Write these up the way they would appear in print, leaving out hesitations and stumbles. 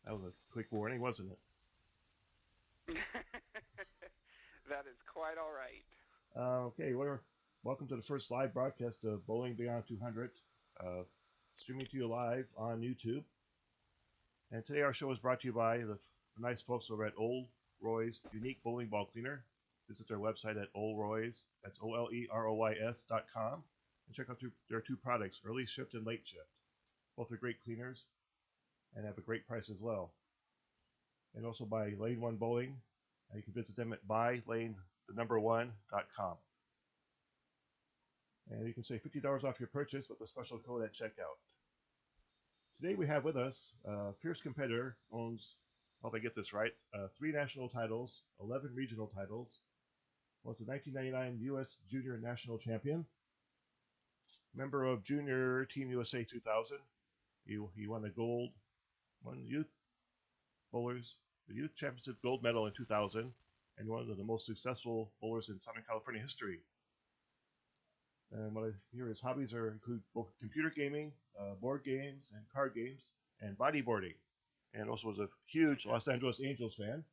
That was a quick warning, wasn't it? That is quite all right. Okay, welcome to the first live broadcast of Bowling Beyond 200, uh, streaming to you live on YouTube. And today our show is brought to you by the nice folks over at Old Roy's Unique Bowling Ball Cleaner. Visit their website at Old Roy's, that's OLEROYS.com, and check out their two products, Early Shift and Late Shift. Both are great cleaners and have a great price as well. And also by Lane 1 Bowling. You can visit them at buylane1.com. And you can save $50 off your purchase with a special code at checkout. Today we have with us a fierce competitor, owns, I hope I get this right, 3 national titles, 11 regional titles, was the 1999 U.S. Junior National Champion, member of Junior Team USA 2000. He won the gold, won youth bowlers, the youth championship gold medal in 2000, and one of the most successful bowlers in Southern California history. And what I hear his hobbies include both computer gaming, board games, and card games, and bodyboarding. And also was a huge Los Angeles Angels fan.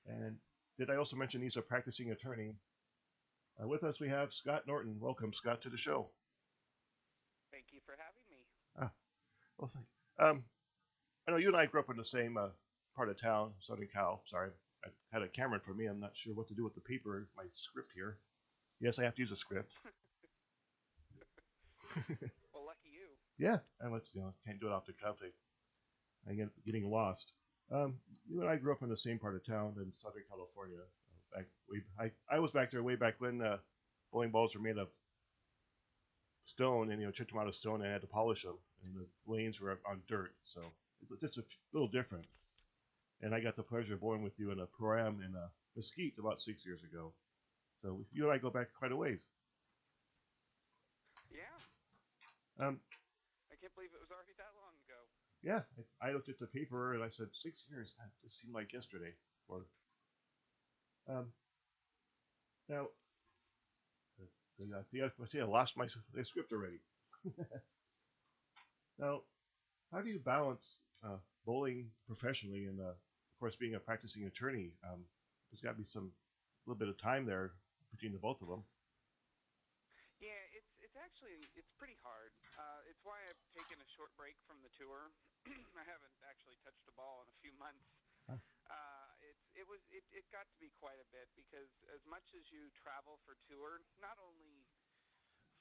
And did I also mention he's a practicing attorney? With us we have Scott Norton. Welcome, Scott, to the show. Thank you for having me. Well, thank you. I know you and I grew up in the same part of town, Southern Cal. Sorry, I had a camera in front of me. I'm not sure what to do with the paper, my script here. Yes, I have to use a script. Well, lucky you. Yeah, I can't do it off the cuff. I get getting lost. You and I grew up in the same part of town in Southern California. I was back there way back when bowling balls were made of stone, and chipped them out of stone, and I had to polish them, and the lanes were on dirt, so it was just a little different. And I got the pleasure of bowling with you in a pro-am in Mesquite about 6 years ago. So you and I go back quite a ways. Yeah. Um, I can't believe it was already that long ago. yeah, I looked at the paper and I said 6 years. That just seemed like yesterday. Or um, now, I lost my script already. Now, how do you balance bowling professionally and, of course, being a practicing attorney? There's got to be some little bit of time there between the both of them. Yeah, it's pretty hard. It's why I've taken a short break from the tour. I haven't actually touched a ball in a few months. Huh? It got to be quite a bit because as much as you travel for tour, not only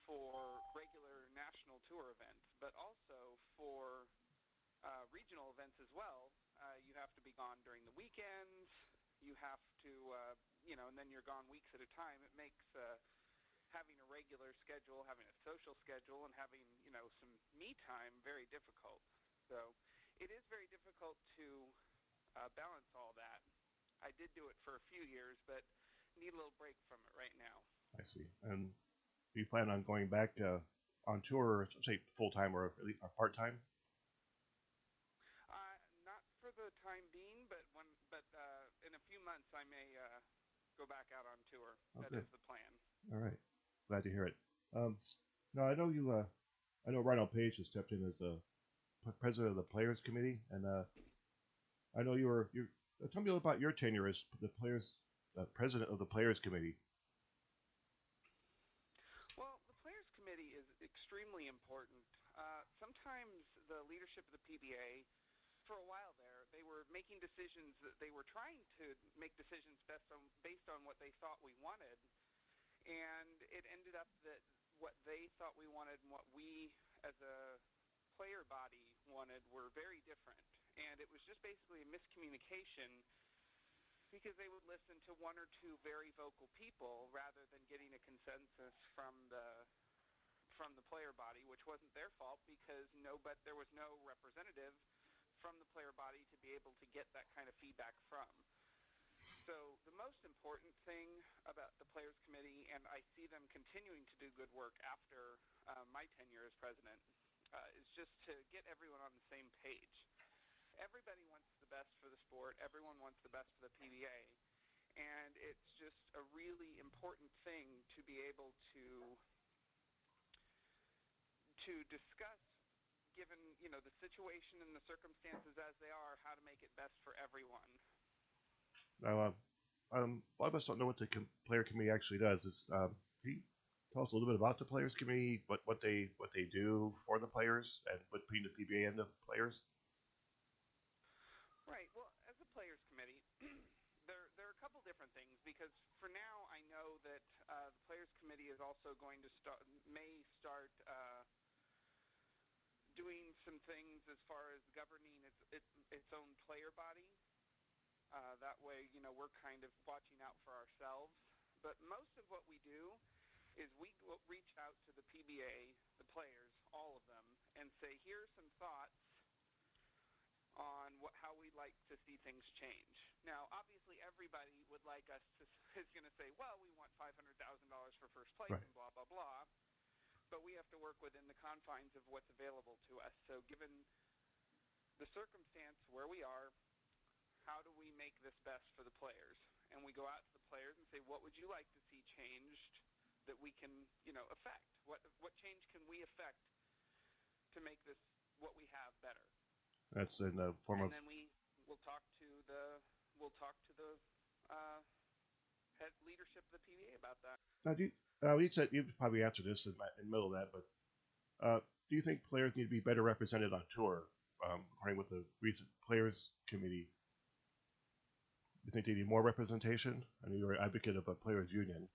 for regular national tour events, but also for regional events as well. You have to be gone during the weekends. You have to, and then you're gone weeks at a time. It makes having a regular schedule, having a social schedule, and having some me time very difficult. So it is very difficult to balance all that. I did do it for a few years, but need a little break from it right now. I see. And do you plan on going back on tour, say full time or part time? Not for the time being, but in a few months I may go back out on tour. Oh, That good. is the plan. All right. Glad to hear it. Um, now I know you. I know Ronald Page has stepped in as president of the Players Committee, and I know you were. You tell me a little about your tenure as the players president of the Players Committee. Well, the Players Committee is extremely important. Sometimes the leadership of the PBA, for a while there, they were making decisions that they were trying to make decisions based on what they thought we wanted, and it ended up that what they thought we wanted and what we as a player body wanted were very different. And it was just basically a miscommunication because they would listen to one or two very vocal people rather than getting a consensus from the player body, which wasn't their fault because there was no representative from the player body to be able to get that kind of feedback from. So the most important thing about the Players Committee, and I see them continuing to do good work after my tenure as president, is just to get everyone on the same page. Everybody wants the best for the sport. Everyone wants the best for the PBA. And it's just a really important thing to be able to discuss, given the situation and the circumstances as they Now, a lot of us don't know what the player committee actually does. Can you tell us a little bit about the players committee, what they do for the players, and between the PBA and the players? Right. Well, as a players committee, there are a couple different things because for now I know that the players committee is also going to start doing some things as far as governing its own player body. That way, we're kind of watching out for ourselves. But most of what we do is we reach out to the PBA, the players, all of them, and say, here's some thoughts on how we'd like to see things change. Now, obviously, everybody would like us to is going to say, well, we want $500,000 for first place Right. and blah blah blah. But we have to work within the confines of what's available to us. So, given the circumstance where we are, how do we make this best for the players? And we go out to the players and say, what would you like to see changed that we can, affect? What change can we affect to make this what we have better? That's in the form And of. then we'll talk to the uh, head leadership of the PBA about that. Now, you said you probably answered this in the middle of that, but do you think players need to be better represented on tour? According with the recent players committee, do you think they need more representation? I know you're an advocate of a players union.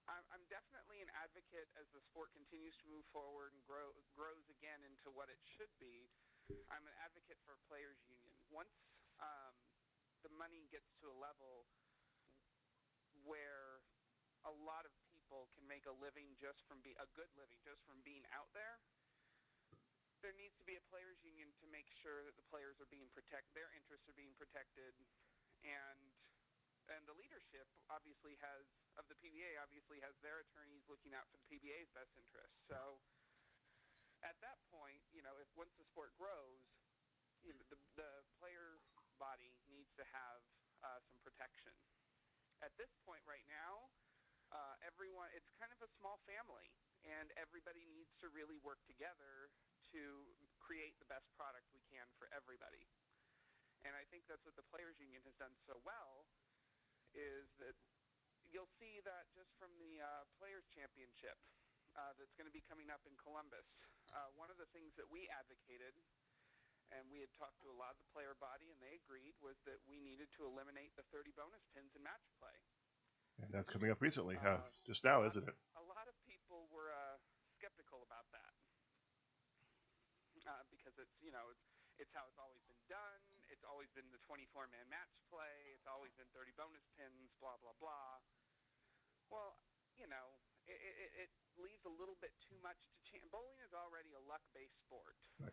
I'm definitely an advocate as the sport continues to move forward and grows again into what it should be. I'm an advocate for a players union. Once um, the money gets to a level where a lot of people can make a living just from a good living just from being out there, there needs to be a players union to make sure that the players are being protected, their interests are being protected, and the leadership obviously has of the PBA obviously has their attorneys looking out for the PBA's best interests. So at that point, if once the sport grows, the player body needs to have some protection. At this point right now, everyone it's kind of a small family, and everybody needs to really work together to create the best product we can for everybody. And I think that's what the players union has done so well is that you'll see that just from the players championship that's going to be coming up in Columbus. One of the things that we advocated, and we had talked to a lot of the player body, and they agreed, was that we needed to eliminate the 30 bonus pins in match play. And that's coming up recently, Uh, just a now, lot isn't it? a lot of people were skeptical about that because it's how it's always been done. It's always been the 24-man match play. It's always been 30 bonus pins. Blah blah blah. Well, it leaves a little bit too much to chance. Bowling is already a luck-based sport, Right.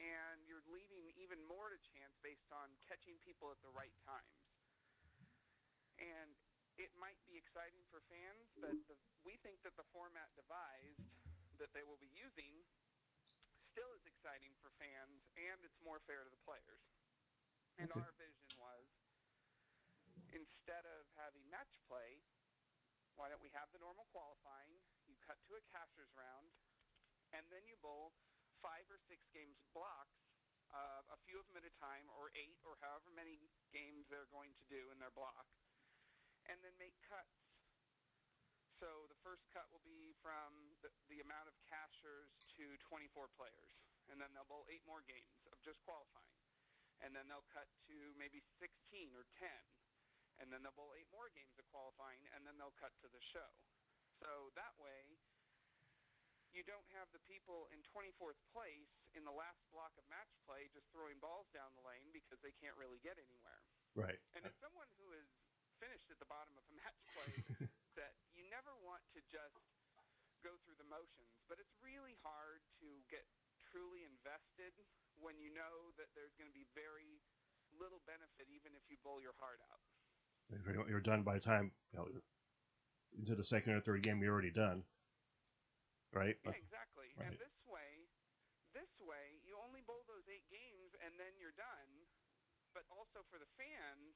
and you're leaving even more to chance based on catching people at the right times. And it might be exciting for fans, but we think that the format devised that they will be using still is exciting for fans, and it's more fair to the players. And Okay. our vision was, instead of having match play, why don't we have the normal qualifying? You cut to a cashier's round, and then you bowl 5 or 6 games blocks, a few of them at a time, or 8, or however many games they're going to do in their block, and then make cuts. So the first cut will be from the amount of cashers to 24 players, and then they'll bowl 8 more games of just qualifying, and then they'll cut to maybe 16 or 10, and then they'll bowl 8 more games of qualifying, and then they'll cut to the show. So that way, you don't have the people in 24th place in the last block of match play just throwing balls down the lane because they can't really get anywhere. Right. And as someone who is finished at the bottom of a match play, that you never want to just go through the motions, but it's really hard to get truly invested when you know that there's going to be very little benefit even if you bowl your heart out. If you're done by the time into the second or third game, you're already done, right? Yeah, exactly. Right. And this way, you only bowl those 8 games and then you're done. But also for the fan,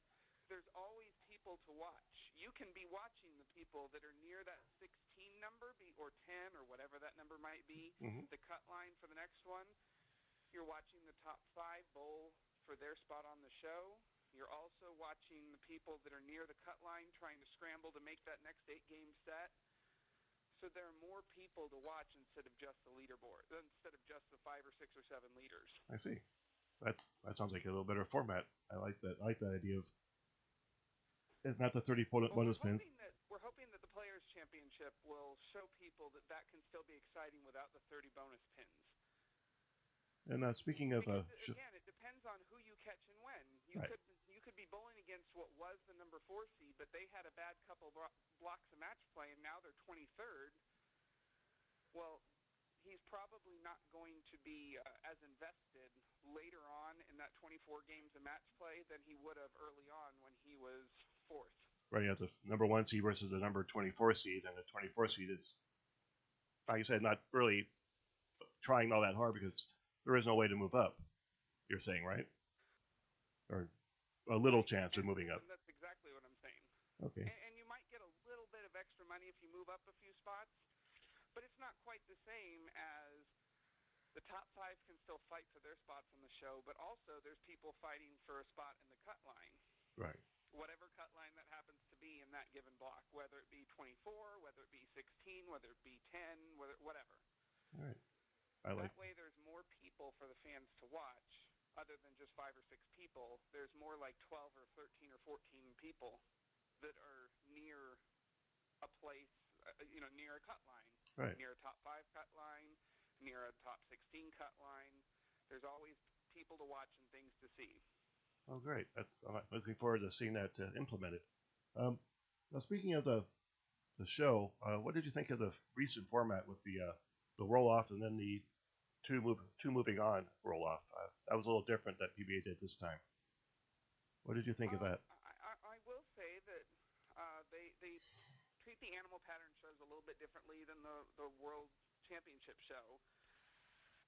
there's always people to watch. You can be watching the people that are near that 16 number, or 10, or whatever that number might be, Mm-hmm. the cut line for the next one. You're watching the top 5 bowl for their spot on the show. You're also watching the people that are near the cut line trying to scramble to make that next 8-game set. So there are more people to watch instead of just the leaderboard, instead of just the 5 or 6 or 7 leaders. I see. That sounds like a little better format. I like that. I like that idea of it's not the 30 bonus pins. We're hoping that the Players' Championship will show people that can still be exciting without the 30 bonus pins. And speaking of, again, it depends on who you catch and when. You right. could be bowling against what was the number 4 seed, but they had a bad couple blocks of match play, and now they're 23rd. Well, he's probably not going to be as invested later on in that 24 games of match play than he would have early on when he was 4th. Right, you have the number 1 seed versus the number 24 seed, and the 24 seed is, like you said, not really trying all that hard because there is no way to move up. You're saying, right? Or a little chance of moving up. That's exactly what I'm saying. Okay. And you might get a little bit of extra money if you move up a few spots, but it's not quite the same as the top 5 can still fight for their spots on the show, but also there's people fighting for a spot in the cut line. Right. Whatever cut line that happens to be in that given block, whether it be 24, whether it be 16, whether it be 10, whatever. All right. That way there's more people for the fans to watch, other than just 5 or 6 people. There's more like 12 or 13 or 14 people that are near a place, near a cut line, right. Near a top 5 cut line, near a top 16 cut line. There's always people to watch and things to see. Oh, great. I'm looking forward to seeing that implemented. Now, speaking of the show, what did you think of the recent format with the roll-off and then the two moving on roll-off? That was a little different that PBA did this time. What did you think of that? I will say that they treat the animal pattern shows a little bit differently than the World Championship show.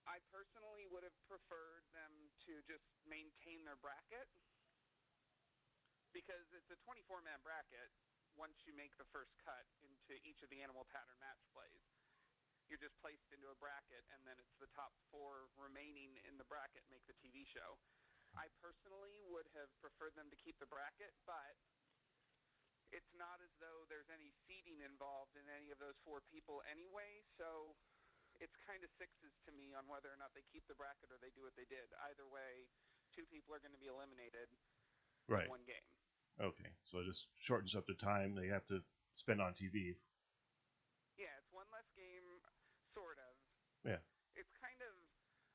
I personally would have preferred them to just maintain their bracket because it's a 24-man bracket once you make the first cut into each of the animal pattern match plays. You're just placed into a bracket, and then it's the top 4 remaining in the bracket make the TV show. I personally would have preferred them to keep the bracket, but it's not as though there's any seeding involved in any of those 4 people anyway, so it's kind of sixes to me on whether or not they keep the bracket or they do what they did. Either way, 2 people are going to be eliminated in 1 game. Okay, so it just shortens up the time they have to spend on TV. Yeah, it's 1 less game, sort of. Yeah. It's kind of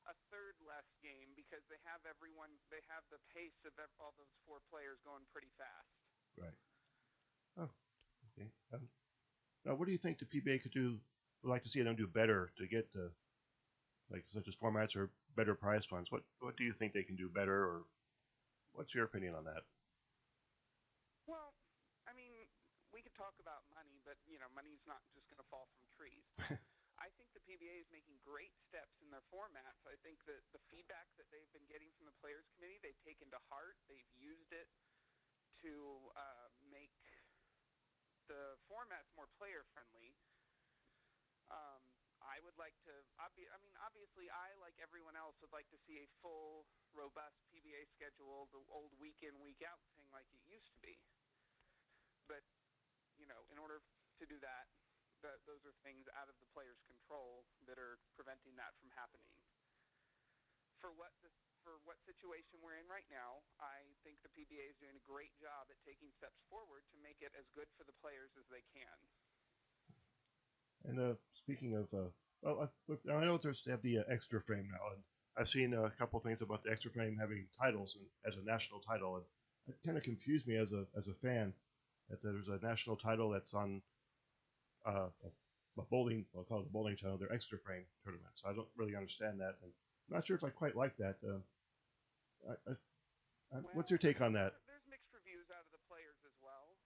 a 3rd less game because they have the pace of all those 4 players going pretty fast. Right. Oh, okay. Now, what do you think the PBA could do? Would like to see them do better to get such as formats or better prize funds. What do you think they can do better, or what's your opinion on that? Well, I mean, we could talk about money, but money's not just going to fall from trees. I think the PBA is making great steps in their formats. I think that the feedback that they've been getting from the Players Committee, they've taken to heart. They've used it to make the formats more player-friendly. I would like to, obviously, I, like everyone else, would like to see a full, robust PBA schedule, the old week-in, week-out thing like it used to be. But, in order to do that, those are things out of the players' control that are preventing that from happening. For what situation we're in right now, I think the PBA is doing a great job at taking steps forward to make it as good for the players as they can. And speaking of, I know they have the extra frame now, and I've seen a couple things about the extra frame having titles as a national title, and it kind of confused me as a fan that there's a national title that's on a bowling, I'll call it the bowling channel, their extra frame tournament. So I don't really understand that, and I'm not sure if I quite like that. What's your take on that? There's mixed reviews out of the players as well.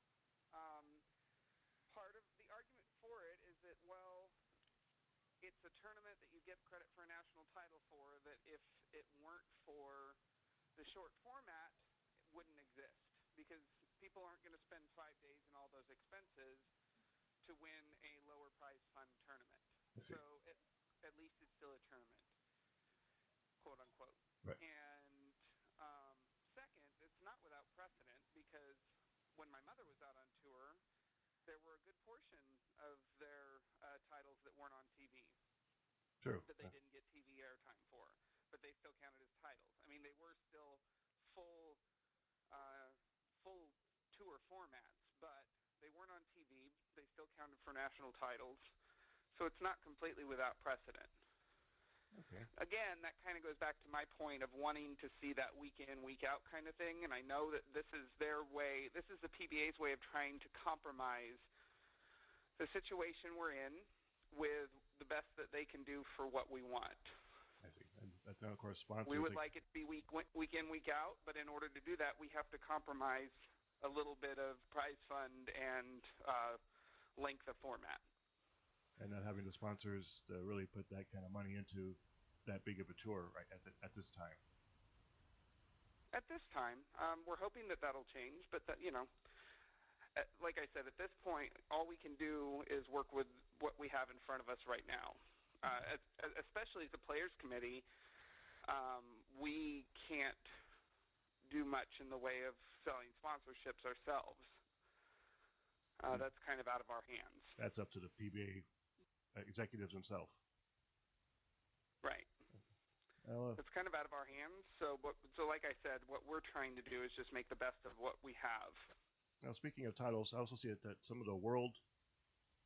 Part of the argument for it is that, well, it's a tournament that you get credit for a national title for, that if it weren't for the short format, it wouldn't exist, because people aren't going to spend 5 days and all those expenses to win a lower prize fund tournament. So at least it's still a tournament, quote unquote. Right. And when my mother was out on tour, there were a good portion of their titles that weren't on TV, True. that they didn't get TV airtime for, but they still counted as titles. I mean, they were still full tour formats, but they weren't on TV. They still counted for national titles, so it's not completely without precedent. Okay. Again, that kind of goes back to my point of wanting to see that week in, week out kind of thing, and I know that this is their way, this is the PBA's way of trying to compromise the situation we're in with the best that they can do for what we want. I see. And that's, of course, sponsors. We would like it to be week in, week out, but in order to do that, we have to compromise a little bit of prize fund and length of format. And not having the sponsors to really put that kind of money into that big of a tour right at this time. At this time, we're hoping that that'll change, but that, like I said, at this point, all we can do is work with what we have in front of us right now. Especially as the Players Committee, we can't do much in the way of selling sponsorships ourselves. That's kind of out of our hands. That's up to the PBA executives themselves. Right. It's kind of out of our hands. So like I said, what we're trying to do is just make the best of what we have. Now, speaking of titles, I also see that some of the World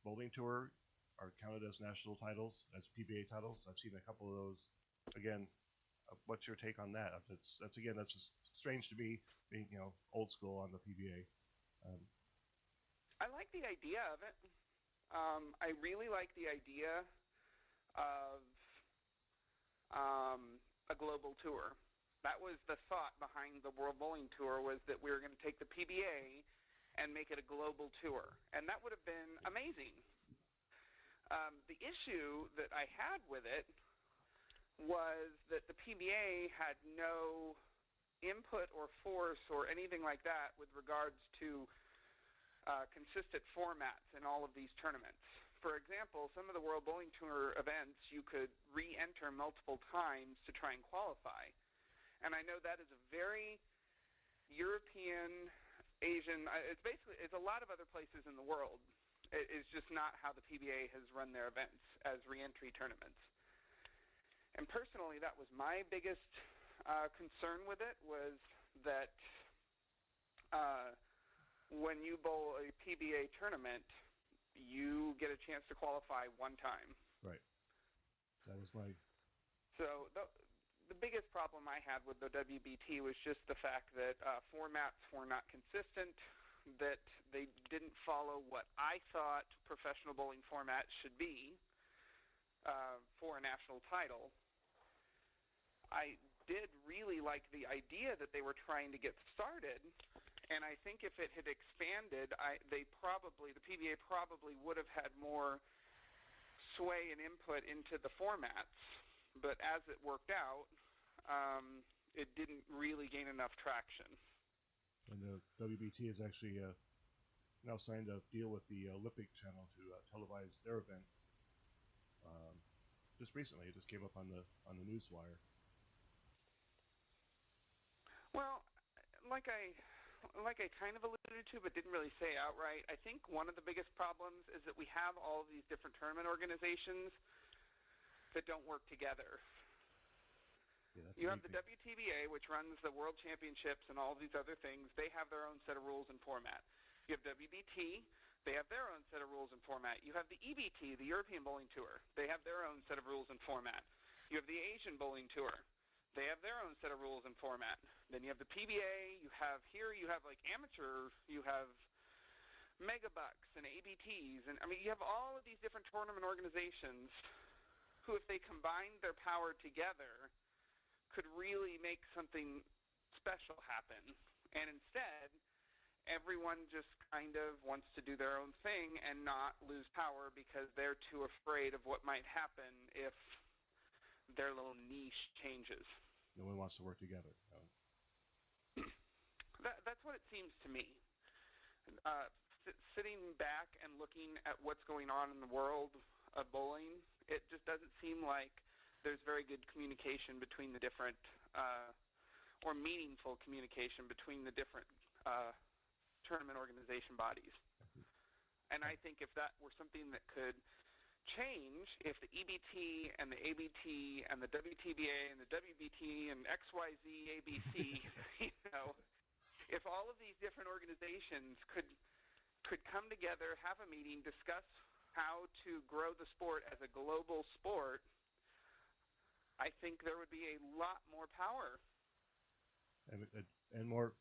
Bowling Tour are counted as national titles, as PBA titles. I've seen a couple of those. Again, what's your take on that? That's just strange to me, being old school on the PBA. I like the idea of it. I really like the idea of a global tour. That was the thought behind the World Bowling Tour, was that we were going to take the PBA and make it a global tour, and that would have been amazing. The issue that I had with it was that the PBA had no input or force or anything like that with regards to consistent formats in all of these tournaments. For example, some of the World Bowling Tour events, you could re-enter multiple times to try and qualify. And I know that is a very European, Asian, it's a lot of other places in the world. It is just not how the PBA has run their events as re-entry tournaments. And personally, that was my biggest concern with it, was that when you bowl a PBA tournament, you get a chance to qualify one time. Right. That was my... So the biggest problem I had with the WBT was just the fact that formats were not consistent, that they didn't follow what I thought professional bowling format should be for a national title. I did really like the idea that they were trying to get started, and I think if it had expanded, the PBA probably would have had more sway and input into the formats. But as it worked out, it didn't really gain enough traction. And the WBT has actually now signed a deal with the Olympic Channel to televise their events. Just recently, it just came up on the newswire. Well, like I kind of alluded to, but didn't really say outright, I think one of the biggest problems is that we have all of these different tournament organizations that don't work together. Yeah, you have the WTBA, which runs the World Championships and all of these other things. They have their own set of rules and format. You have WBT. They have their own set of rules and format. You have the EBT, the European Bowling Tour. They have their own set of rules and format. You have the Asian Bowling Tour. They have their own set of rules and format. Then you have the PBA. You have like amateur. You have megabucks and ABTs. And I mean, you have all of these different tournament organizations who, if they combined their power together, could really make something special happen. And instead, everyone just kind of wants to do their own thing and not lose power because they're too afraid of what might happen if their little niche changes. No one wants to work together. No. That's what it seems to me. Sitting back and looking at what's going on in the world of bowling, it just doesn't seem like there's very good communication between the different, or meaningful communication between the different tournament organization bodies. I see. And I think if that were something that could change, if the EBT and the ABT and the WTBA and the WBT and XYZ ABC, if all of these different organizations could come together, have a meeting, discuss how to grow the sport as a global sport, I think there would be a lot more power. And more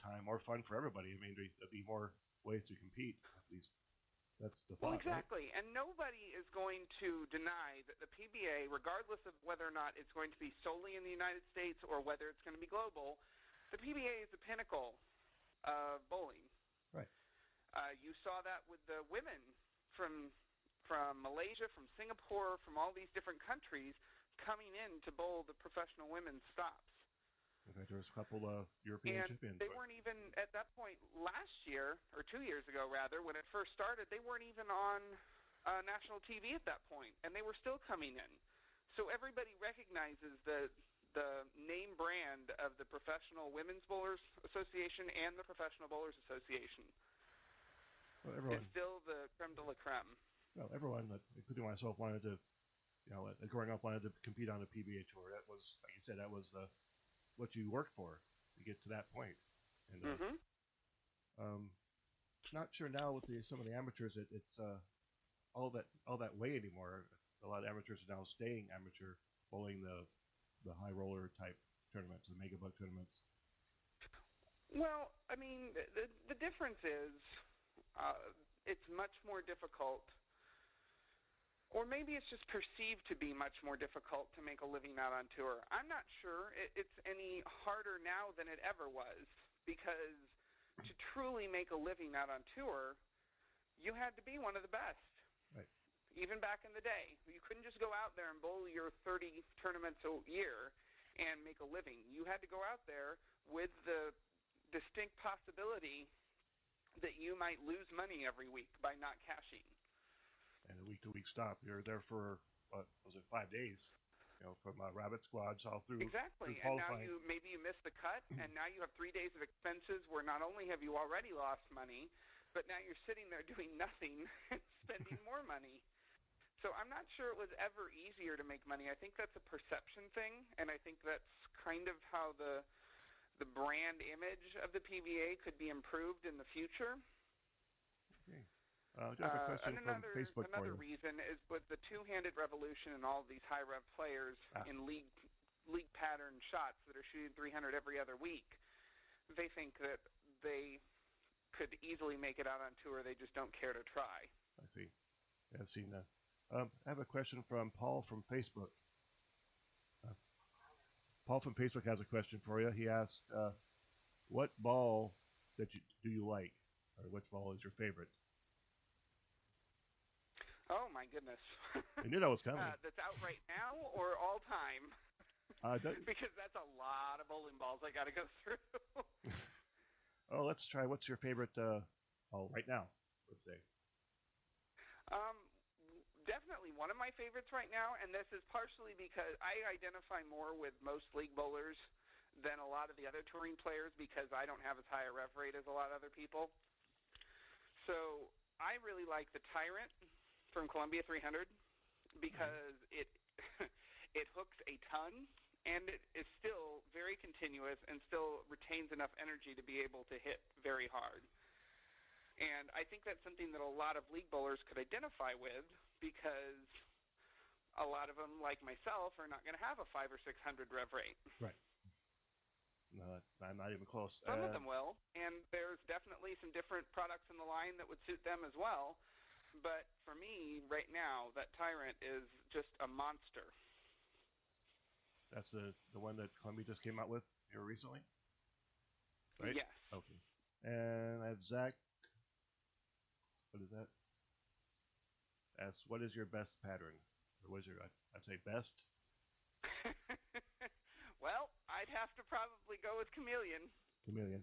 time, more fun for everybody. I mean, there'd be more ways to compete. At least that's the thought. Well, exactly. Right? And nobody is going to deny that the PBA, regardless of whether or not it's going to be solely in the United States or whether it's going to be global, the PBA is the pinnacle of bowling. Right. You saw that with the women from Malaysia, from Singapore, from all these different countries coming in to bowl the professional women's stops. In fact, there was a couple of European champions. They weren't even, at that point last year, or 2 years ago rather, when it first started, they weren't even on national TV at that point, and they were still coming in. So everybody recognizes the name brand of the Professional Women's Bowlers Association and the Professional Bowlers Association. Well, everyone. It's still the creme de la creme. Well, everyone, including myself, wanted to, growing up, wanted to compete on the PBA tour. That was, like you said, that was what you worked for to get to that point. And not sure now with some of the amateurs, it's all that way anymore. A lot of amateurs are now staying amateur, bowling the high roller type tournaments, the mega bug tournaments. Well, I mean, the difference is it's much more difficult, or maybe it's just perceived to be much more difficult to make a living out on tour. I'm not sure it's any harder now than it ever was, because to truly make a living out on tour, you had to be one of the best. Right. Even back in the day. You couldn't just go out there and bowl your 30 tournaments a year and make a living. You had to go out there with the distinct possibility that you might lose money every week by not cashing. And a week-to-week stop. You're there for, what was it, 5 days? From rabbit squads all through. Exactly. Through and now maybe you missed the cut, and now you have 3 days of expenses where not only have you already lost money, but now you're sitting there doing nothing and spending more money. So I'm not sure it was ever easier to make money. I think that's a perception thing, and I think that's kind of how the brand image of the PBA could be improved in the future. Okay. I do have a question from Facebook for you. Another reason is with the two-handed revolution and all of these high-rev players in league pattern shots that are shooting 300 every other week. They think that they could easily make it out on tour. They just don't care to try. I see. Yeah, I've seen that. I have a question from Paul from Facebook. Paul from Facebook has a question for you. He asked, what ball do you like? Or which ball is your favorite? Oh, my goodness. I knew that was coming. That's out right now or all time? Because that's a lot of bowling balls I got to go through. Oh, let's try. What's your favorite right now, let's say? Definitely one of my favorites right now, and this is partially because I identify more with most league bowlers than a lot of the other touring players because I don't have as high a rev rate as a lot of other people. So I really like the Tyrant from Columbia 300 because it hooks a ton and it is still very continuous and still retains enough energy to be able to hit very hard. And I think that's something that a lot of league bowlers could identify with because a lot of them, like myself, are not going to have a 500 or 600 rev rate. Right. No, I'm not even close. Some of them will, and there's definitely some different products in the line that would suit them as well. But for me, right now, that Tyrant is just a monster. That's the one that Columbia just came out with here recently? Right? Yes. Okay. And I have Zach. What is that? Asks, what is your best pattern? Or what is your, I'd say best? Well, I'd have to probably go with Chameleon. Chameleon.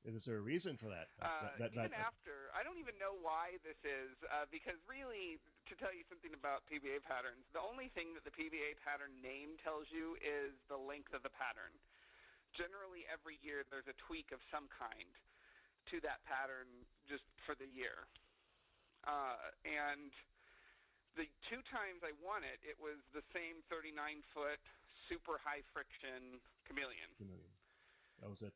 And is there a reason for that? After, I don't even know why this is, because really, to tell you something about PBA patterns, the only thing that the PBA pattern name tells you is the length of the pattern. generally every year there's a tweak of some kind to that pattern just for the year. And the 2 times I won it, it was the same 39-foot, super high friction chameleon. That was at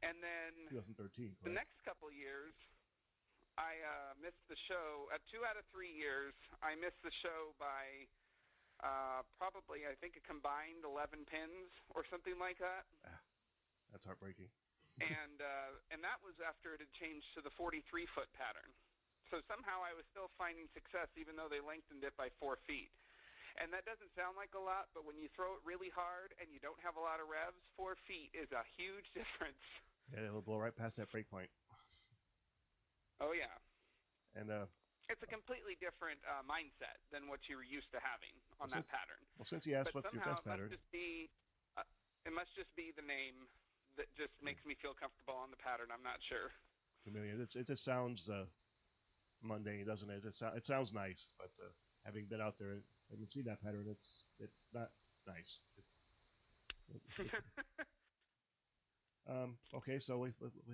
and then 2013, correct? The next couple of years, I missed the show. 2 out of 3 years, I missed the show by probably, I think, a combined 11 pins or something like that. That's heartbreaking. and that was after it had changed to the 43-foot pattern. So somehow I was still finding success even though they lengthened it by 4 feet. And that doesn't sound like a lot, but when you throw it really hard and you don't have a lot of revs, 4 feet is a huge difference. Yeah, it'll blow right past that break point. Oh, yeah. And it's a completely different mindset than what you were used to having on that pattern. Well, since he asked what's your best pattern, it must just be the name that just makes me feel comfortable on the pattern. I'm not sure. Chameleon. It just sounds mundane, doesn't it? It sounds nice, but having been out there, having seen that pattern, it's not nice. Okay, so we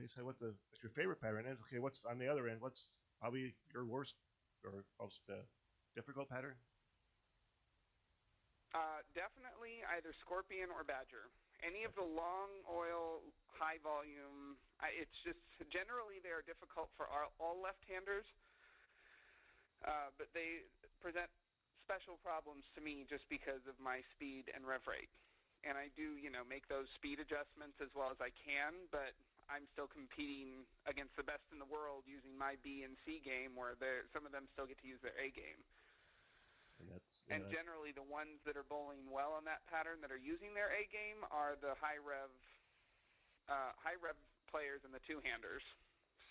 say what your favorite pattern is. Okay, what's on the other end? What's probably your worst or most difficult pattern? Definitely either scorpion or badger. Any of the long oil, high volume. It's just generally they are difficult for all left-handers, but they present special problems to me just because of my speed and rev rate. And I do, make those speed adjustments as well as I can, but I'm still competing against the best in the world using my B and C game, where some of them still get to use their A game. And generally the ones that are bowling well on that pattern that are using their A game are the high rev players and the two-handers.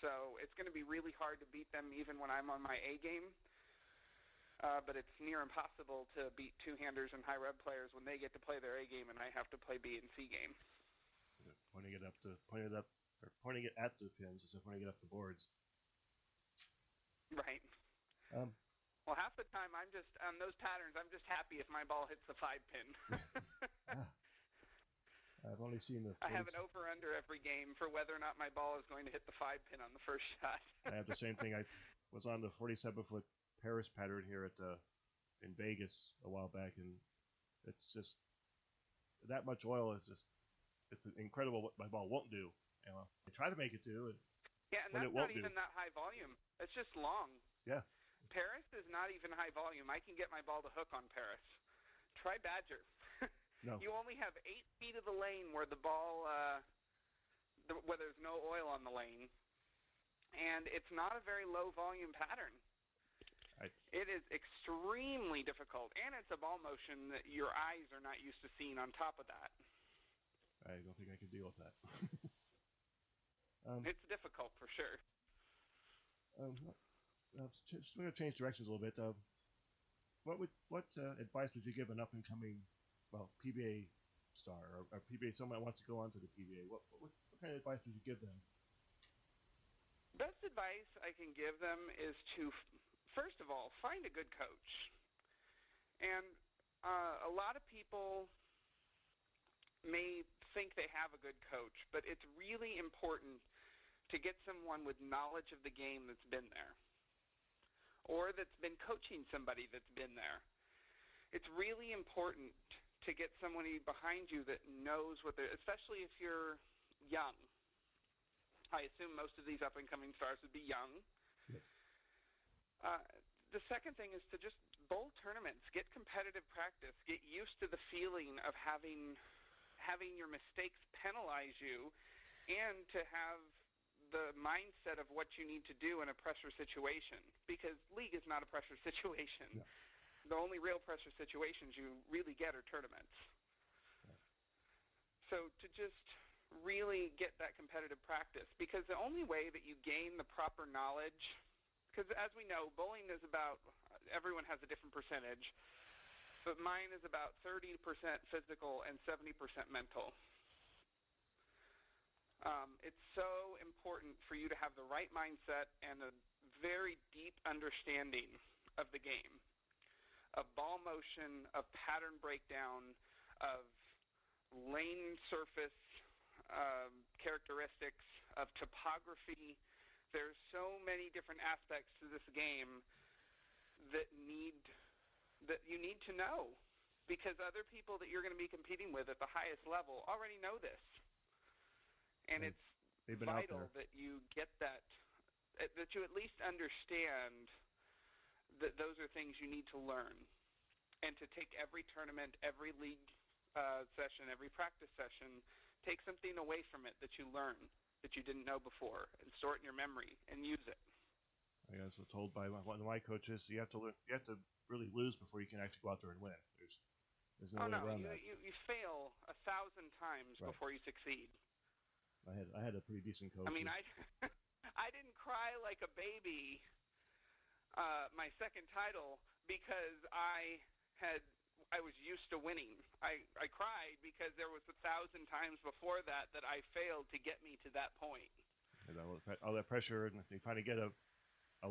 So it's going to be really hard to beat them even when I'm on my A game. But it's near impossible to beat two-handers and high rev players when they get to play their A game and I have to play B and C game. Pointing it at the pins instead of pointing it up the boards. Right. Well, half the time I'm just on those patterns. I'm just happy if my ball hits the 5-pin. I've only seen the. I have an over/under every game for whether or not my ball is going to hit the 5-pin on the first shot. I have the same thing. I was on the 47-foot Paris pattern here in Vegas a while back, and it's just that much oil is just it's incredible what my ball won't do. I try to make it do, and that's not even that high volume. It's just long. Yeah. Paris is not even high volume. I can get my ball to hook on Paris. Try Badger. No. You only have 8 feet of the lane where the ball, where there's no oil on the lane, and it's not a very low volume pattern. It is extremely difficult, and it's a ball motion that your eyes are not used to seeing on top of that. I don't think I could deal with that. It's difficult for sure. Just going to change directions a little bit. What advice would you give an up-and-coming, PBA star or PBA someone that wants to go on to the PBA? What kind of advice would you give them? Best advice I can give them is to first of all, find a good coach. And a lot of people may think they have a good coach, but it's really important to get someone with knowledge of the game that's been there or that's been coaching somebody that's been there. It's really important to get someone behind you that knows what they're, especially if you're young. I assume most of these up-and-coming stars would be young. Yes. The second thing is to just bowl tournaments, get competitive practice, get used to the feeling of having your mistakes penalize you, and to have the mindset of what you need to do in a pressure situation, because league is not a pressure situation. No. The only real pressure situations you really get are tournaments. Yeah. So to just really get that competitive practice, because the only way that you gain the proper knowledge, because as we know, bowling is about, everyone has a different percentage, but mine is about 30% physical and 70% mental. It's so important for you to have the right mindset and a very deep understanding of the game, of ball motion, of pattern breakdown, of lane surface, characteristics of topography. There's so many different aspects to this game that you need to know, because other people that you're going to be competing with at the highest level already know this. And it's they've been vital out there. that you get that you at least understand that those are things you need to learn, and to take every tournament, every league session, every practice session, take something away from it that you learn that you didn't know before, and store it in your memory and use it. I was told by one of my coaches, you have to really lose before you can actually go out there and win. There's no way around that. You fail 1,000 times before you succeed. I had a pretty decent coach. I mean, I didn't cry like a baby my second title because I was used to winning. I cried because there was 1,000 times before that I failed to get me to that point. And all that pressure, and you finally get a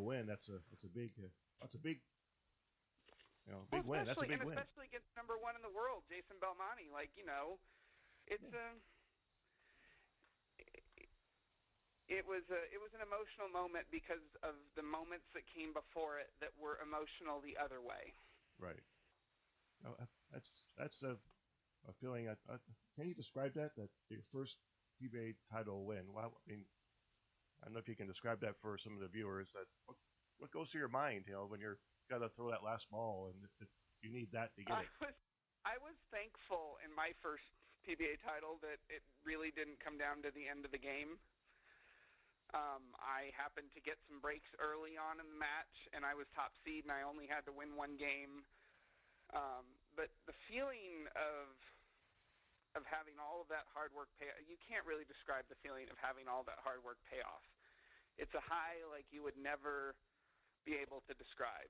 win. That's a big big win. That's a big win. Especially against number 1 in the world, Jason Belmonte. It was an emotional moment because of the moments that came before it that were emotional the other way. Right. No, that's a feeling. Can you describe that your first PBA title win? Well, I mean, I don't know if you can describe that for some of the viewers. That what goes through your mind, when you're got to throw that last ball, and you need that to get it. I was thankful in my first PBA title that it really didn't come down to the end of the game. I happened to get some breaks early on in the match, and I was top seed, and I only had to win one game. But the feeling of having all of that hard work pay, you can't really describe the feeling of having all that hard work pay off. It's a high like you would never be able to describe.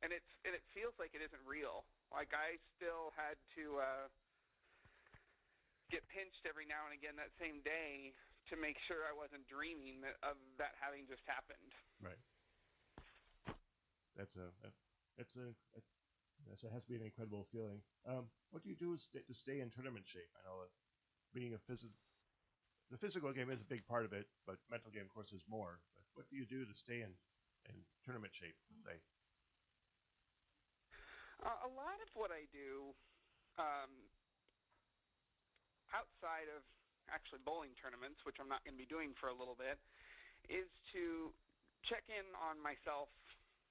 And it feels like it isn't real. Like I still had to get pinched every now and again that same day to make sure I wasn't dreaming of that having just happened. Right. That has to be an incredible feeling. What do you do to stay in tournament shape? I know being the physical game is a big part of it, but mental game, of course, is more. But what do you do to stay in tournament shape, let's say? A lot of what I do outside of actually bowling tournaments, which I'm not going to be doing for a little bit, is to check in on myself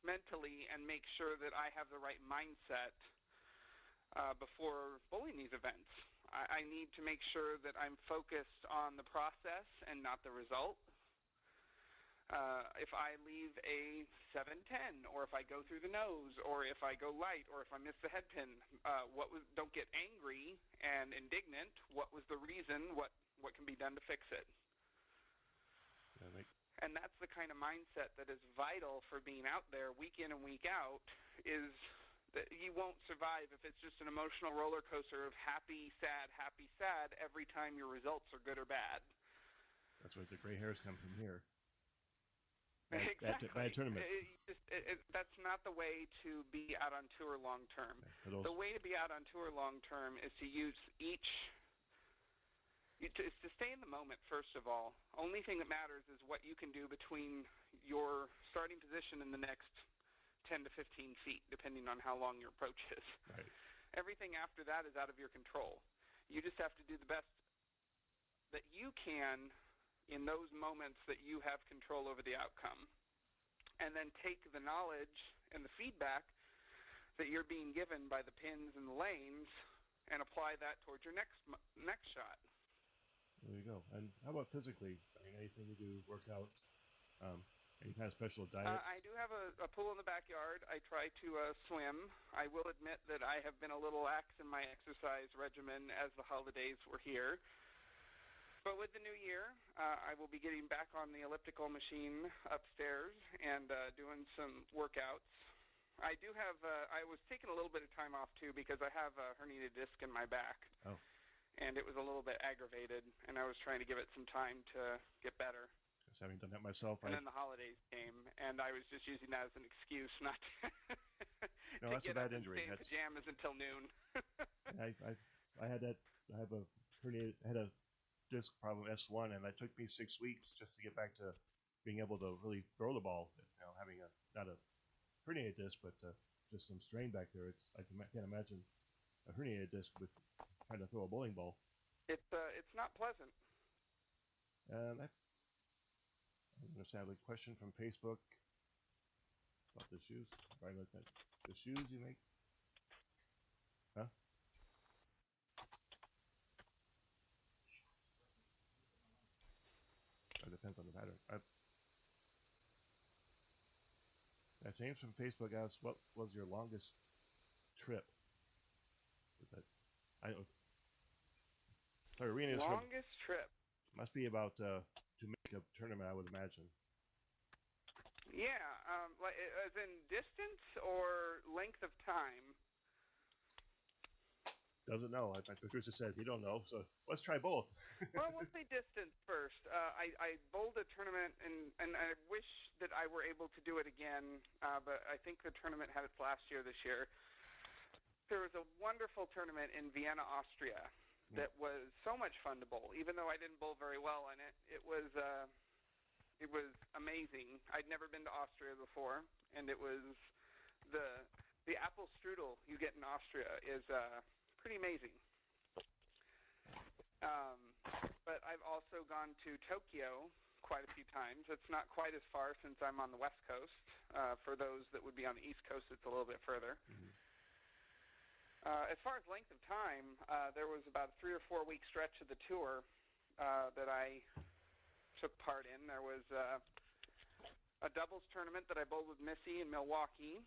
mentally and make sure that I have the right mindset before bowling these events. I need to make sure that I'm focused on the process and not the result. If I leave a 7-10, or if I go through the nose, or if I go light, or if I miss the head pin, don't get angry and indignant. What was the reason? What can be done to fix it? Yeah, and that's the kind of mindset that is vital for being out there week in and week out, is that you won't survive if it's just an emotional roller coaster of happy, sad every time your results are good or bad. That's where the gray hairs come from here. Exactly. Bad tournaments. That's not the way to be out on tour long term. Yeah, the way to be out on tour long term is to use is to stay in the moment, first of all. Only thing that matters is what you can do between your starting position and the next 10 to 15 feet, depending on how long your approach is. Right. Everything after that is out of your control. You just have to do the best that you can in those moments that you have control over the outcome, and then take the knowledge and the feedback that you're being given by the pins and the lanes and apply that towards your next shot. There you go. And how about physically? I mean, anything you do, workout, any kind of special diets? I do have a pool in the backyard. I try to swim. I will admit that I have been a little lax in my exercise regimen as the holidays were here. But with the new year, I will be getting back on the elliptical machine upstairs and doing some workouts. I do have I was taking a little bit of time off, too, because I have a herniated disc in my back. Oh. And it was a little bit aggravated, and I was trying to give it some time to get better. Because having done that myself, and then the holidays came, and I was just using that as an excuse not to, no, to that's get a bad up and injury. stay in pajamas until noon. I had that. I have a herniated. I had a disc problem S1, and it took me 6 weeks just to get back to being able to really throw the ball. Having not a herniated disc, but just some strain back there. I can't imagine a herniated disc with trying to throw a bowling ball. It's not pleasant. I'm going to have a question from Facebook about the shoes. Right, like that. The shoes you make? Huh? It depends on the pattern. James from Facebook asked, "What was your longest trip?" Is that? I don't. Sorry, Rena's longest trip. Must be about to make a tournament, I would imagine. Yeah, like as in distance or length of time. Doesn't know. My producer says he don't know, so let's try both. Well, we'll say distance first. I bowled a tournament, and I wish that I were able to do it again, but I think the tournament had its last year this year. There was a wonderful tournament in Vienna, Austria, that was so much fun to bowl. Even though I didn't bowl very well in it, it was amazing. I'd never been to Austria before, and it was the apple strudel you get in Austria is pretty amazing. But I've also gone to Tokyo quite a few times. It's not quite as far since I'm on the West Coast. For those that would be on the East Coast, it's a little bit further. Mm-hmm. As far as length of time, there was about a 3 or 4 week stretch of the tour that I took part in. There was a doubles tournament that I bowled with Missy in Milwaukee,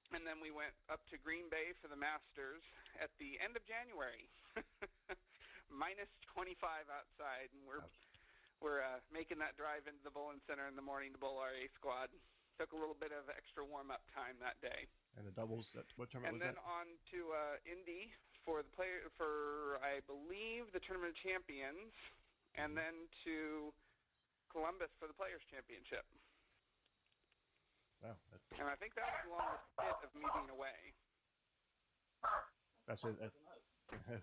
and then we went up to Green Bay for the Masters at the end of January. Minus 25 outside, and we're making that drive into the bowling center in the morning to bowl our A squad. Took a little bit of extra warm-up time that day. And the doubles, what tournament was that? And then on to Indy for I believe, the Tournament of Champions, and then to Columbus for the Players' Championship. Wow, and I think that was the longest bit of me being away. That's it.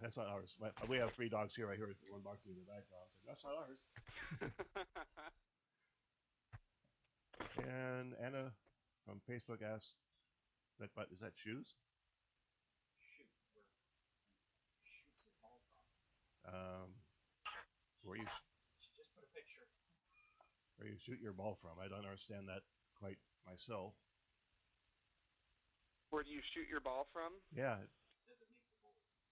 That's not ours. We have 3 dogs here. I hear one barking in the background. So that's not ours. And Anna from Facebook asked, "But is that shoes?" Shoot, where shoots your ball from? Where you just put a picture. Where you shoot your ball from? I don't understand that quite myself. Where do you shoot your ball from? Yeah.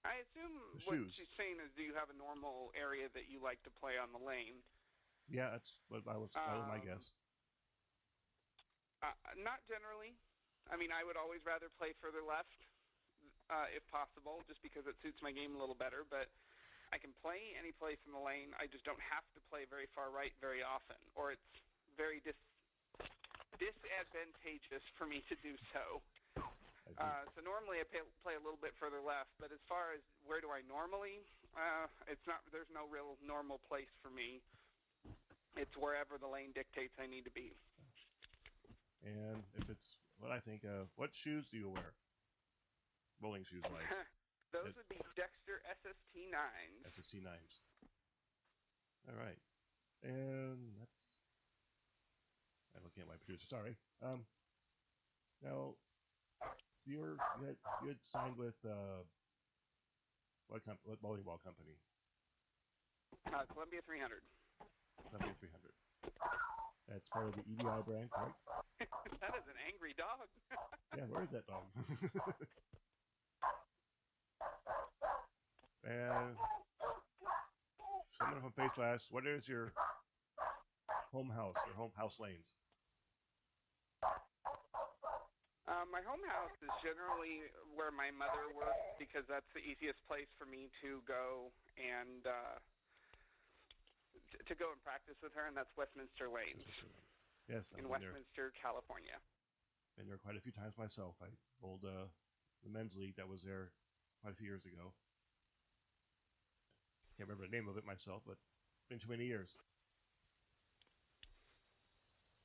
I assume what she's saying is, do you have a normal area that you like to play on the lane? Yeah, that's what that was my guess. Not generally. I mean, I would always rather play further left, if possible, just because it suits my game a little better. But I can play any place in the lane. I just don't have to play very far right very often, or it's very disadvantageous for me to do so. So normally I play a little bit further left, but as far as where do I normally, there's no real normal place for me. It's wherever the lane dictates I need to be. And if it's what I think, what shoes do you wear? Bowling shoes wise. Those would be Dexter SST 9s. SST 9s. All right. And I'm looking at my producer, sorry. Now, you had signed with what bowling ball company? Columbia 300. Columbia 300. That's part of the EDI brand, correct? That is an angry dog. Yeah, where is that dog? And someone from Facebook asked, "What is your home house lanes?" My home house is generally where my mother works, because that's the easiest place for me to go and practice with her, and that's Westminster Lanes. Yes, in Westminster, California. Been there quite a few times myself. I bowled the men's league that was there quite a few years ago. Can't remember the name of it myself, but it's been too many years.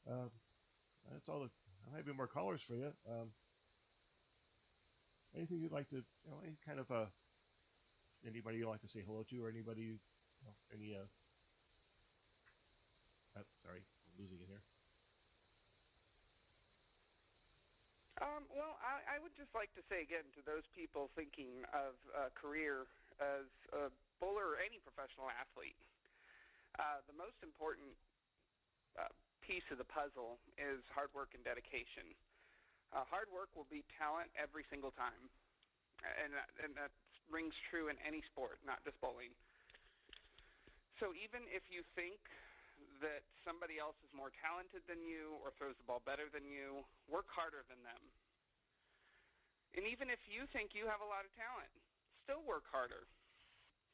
That's all. I might be more callers for you. Anything you'd like to, any kind of anybody you'd like to say hello to, or anybody Any sorry, I'm losing it here. Well, I would just like to say again to those people thinking of a career as a bowler or any professional athlete, the most important piece of the puzzle is hard work and dedication. Hard work will beat talent every single time, and that rings true in any sport, not just bowling. So even if you think that somebody else is more talented than you or throws the ball better than you, work harder than them. And even if you think you have a lot of talent, still work harder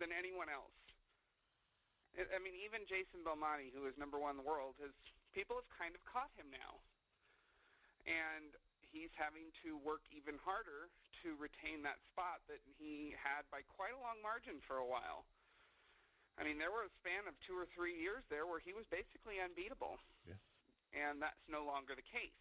than anyone else. I mean, even Jason Belmonte, who is number one in the world, people have kind of caught him now. And he's having to work even harder to retain that spot that he had by quite a long margin for a while. I mean, there were a span of 2 or 3 years there where he was basically unbeatable. Yes. And that's no longer the case.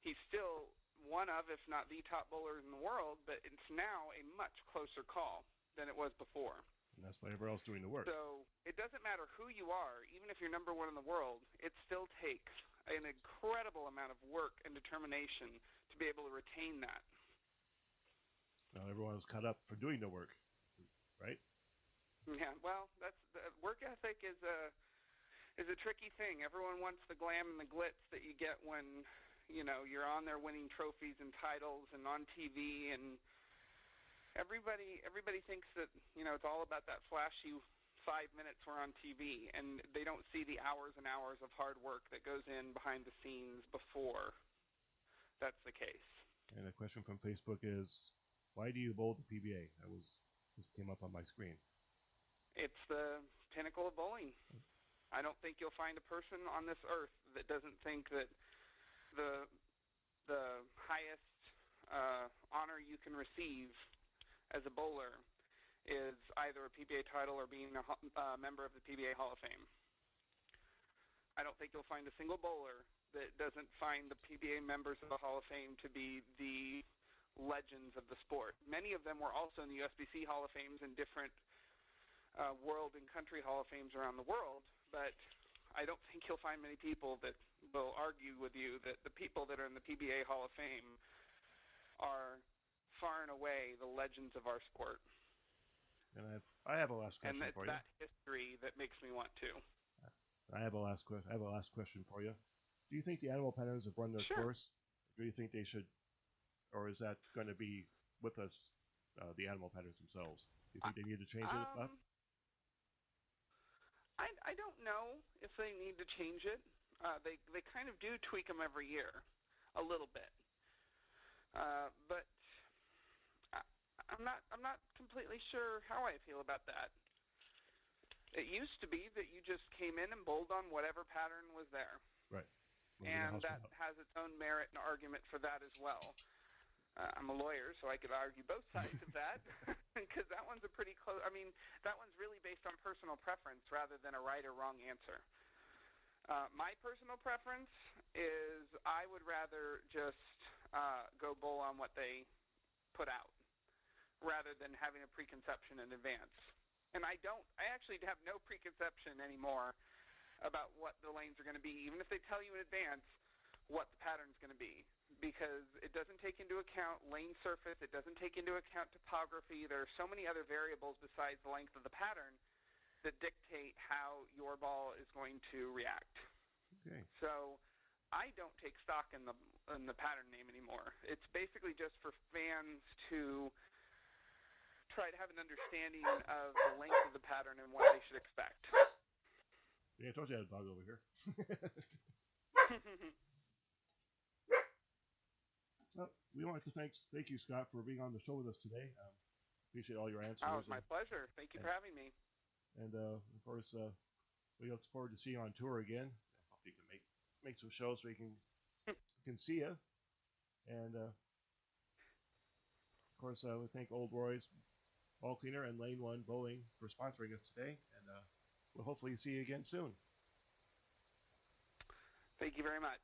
He's still one of, if not the top bowler in the world, but it's now a much closer call than it was before. And that's why everyone else doing the work. So it doesn't matter who you are, even if you're number one in the world, it still takes an incredible amount of work and determination to be able to retain that. Now everyone is caught up for doing the work, right? Yeah, well, work ethic is a tricky thing. Everyone wants the glam and the glitz that you get when, you're on there winning trophies and titles and on TV, and everybody thinks that, it's all about that flashy 5 minutes we're on TV, and they don't see the hours and hours of hard work that goes in behind the scenes before that's the case. And a question from Facebook is, why do you bowl the PBA? That just came up on my screen. It's the pinnacle of bowling. I don't think you'll find a person on this earth that doesn't think that the highest honor you can receive as a bowler is either a PBA title or being a member of the PBA Hall of Fame. I don't think you'll find a single bowler that doesn't find the PBA members of the Hall of Fame to be the legends of the sport. Many of them were also in the USBC Hall of Fames and different world and country Hall of Fames around the world, but I don't think you'll find many people that will argue with you that the people that are in the PBA Hall of Fame are far and away the legends of our sport. And I have a last question for you. And it's that history that makes me want to. I have a last question for you. Do you think the animal patterns have run their course? Do you think they should, or is that going to be with us, the animal patterns themselves? Do you think they need to change it up? I don't know if they need to change it. They kind of do tweak them every year, a little bit. But I'm not completely sure how I feel about that. It used to be that you just came in and bowled on whatever pattern was there. Right. And that has its own merit and argument for that as well. I'm a lawyer, so I could argue both sides of that, because that one's a pretty close. I mean, that one's really based on personal preference rather than a right or wrong answer. My personal preference is I would rather just go bowl on what they put out rather than having a preconception in advance. And I actually have no preconception anymore about what the lanes are going to be, even if they tell you in advance what the pattern's going to be, because it doesn't take into account lane surface, it doesn't take into account topography. There are so many other variables besides the length of the pattern that dictate how your ball is going to react. Okay. So I don't take stock in the pattern name anymore. It's basically just for fans to try to have an understanding of the length of the pattern and what they should expect. Yeah, I told you I had a dog over here. Well, we want to thank you, Scott, for being on the show with us today. Appreciate all your answers. Oh, it's my pleasure. Thank you for having me. And of course, we look forward to seeing you on tour again. I hope you can make some shows so we can see you. And of course, we thank Old Roy's Ball Cleaner and Lane 1 Bowling for sponsoring us today. And we'll hopefully see you again soon. Thank you very much.